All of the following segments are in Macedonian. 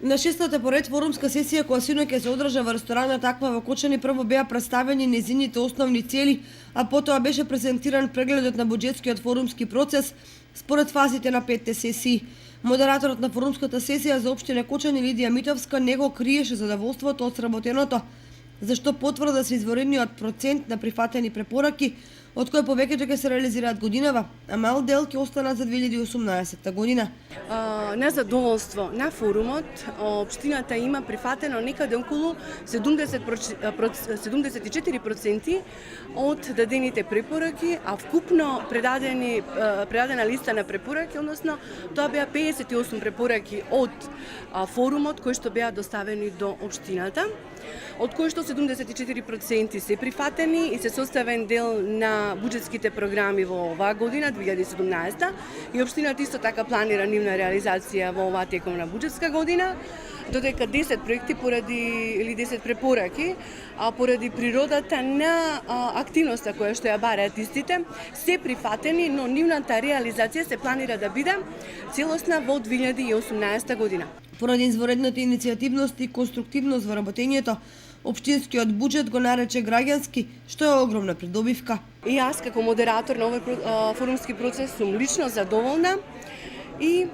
На шестата поред форумска сесија која синоќ се одржа во ресторанот Аква во Кочани прво беа представени нејзините основни цели, а потоа беше презентиран прегледот на буџетскиот форумски процес според фазите на 5 сесии. Модераторот на форумската сесија за општина Кочани Лидија Митовска не го криеше задоволството од сработеното, зашто потврда се изворениот процент на прифатени препораки, од кои повеќето ќе се реализираат годинава, а мал дел ќе останат за 2018 година. Незадоволство на форумот, општината има прифатено некаде околу 74% од дадените препораки, а вкупно предадена листа на препораки, односно тоа беа 58 препораки од форумот кои што беа доставени до општината, од кои што 74% се прифатени и се составен дел на буџетските програми во оваа година, 2017, и општината исто така планира нивна реализација во оваа текомна буџетска година, додека 10 проекти или 10 препораки, поради природата на активноста која што ја бараат истите, се прифатени, но нивната реализација се планира да биде целосна во 2018 година. Поради изворедната иницијативност и конструктивност во работењето, општинскиот буџет го нарече граѓански, што е огромна придобивка. И јас како модератор на овој форумски процес сум лично задоволна и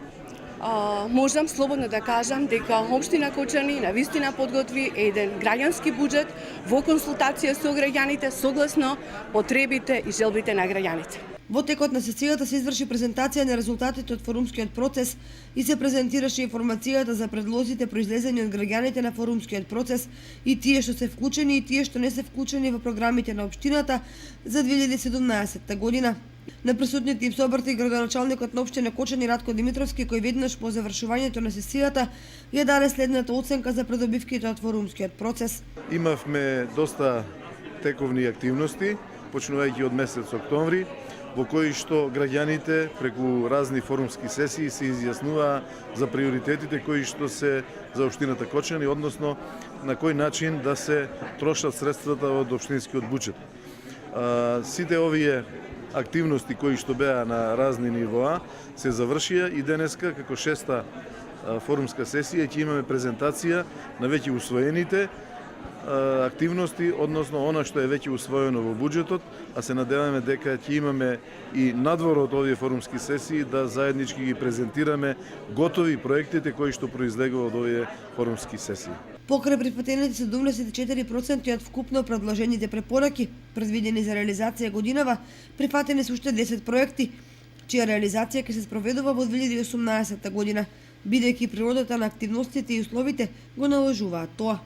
можам слободно да кажам дека општина Кочани навистина подготви еден граѓански буџет во консултација со граѓаните согласно потребите и желбите на граѓаните. Во текот на сесијата се изврши презентација на резултатите од форумскиот процес и се презентираше информацијата за предлозите произлезени од граѓаните на форумскиот процес и тие што се вклучени и тие што не се вклучени во програмите на општината за 2017 година. На присутните им се обрати градоначалникот на општина Кочани Радко Димитровски, кој веднаш по завршувањето на сесијата ја даде следната оценка за придобивките од форумскиот процес. Имавме доста тековни активности, почнувајќи од месец октомври, во кои што граѓаните преку разни форумски сесии се изјаснуваа за приоритетите кои што се за општината Кочани, односно на кој начин да се трошат средствата од општинскиот буџет. Сите овие активности кои што беа на разни нивоа се завршија и денеска како шеста форумска сесија ќе имаме презентација на веќе усвоените активности, односно она што е веќе усвоено во буџетот, а се надеваме дека ќе имаме и надвор од овие форумски сесии да заеднички ги презентираме готови проектите кои што произлегува од овие форумски сесии. Покрај прифатените 74% од вкупно предложените препораки, предвидени за реализација годинава, прифатени се уште 10 проекти, чија реализација ќе се спроведува во 2018 година, бидејќи природата на активностите и условите го наложуваат тоа.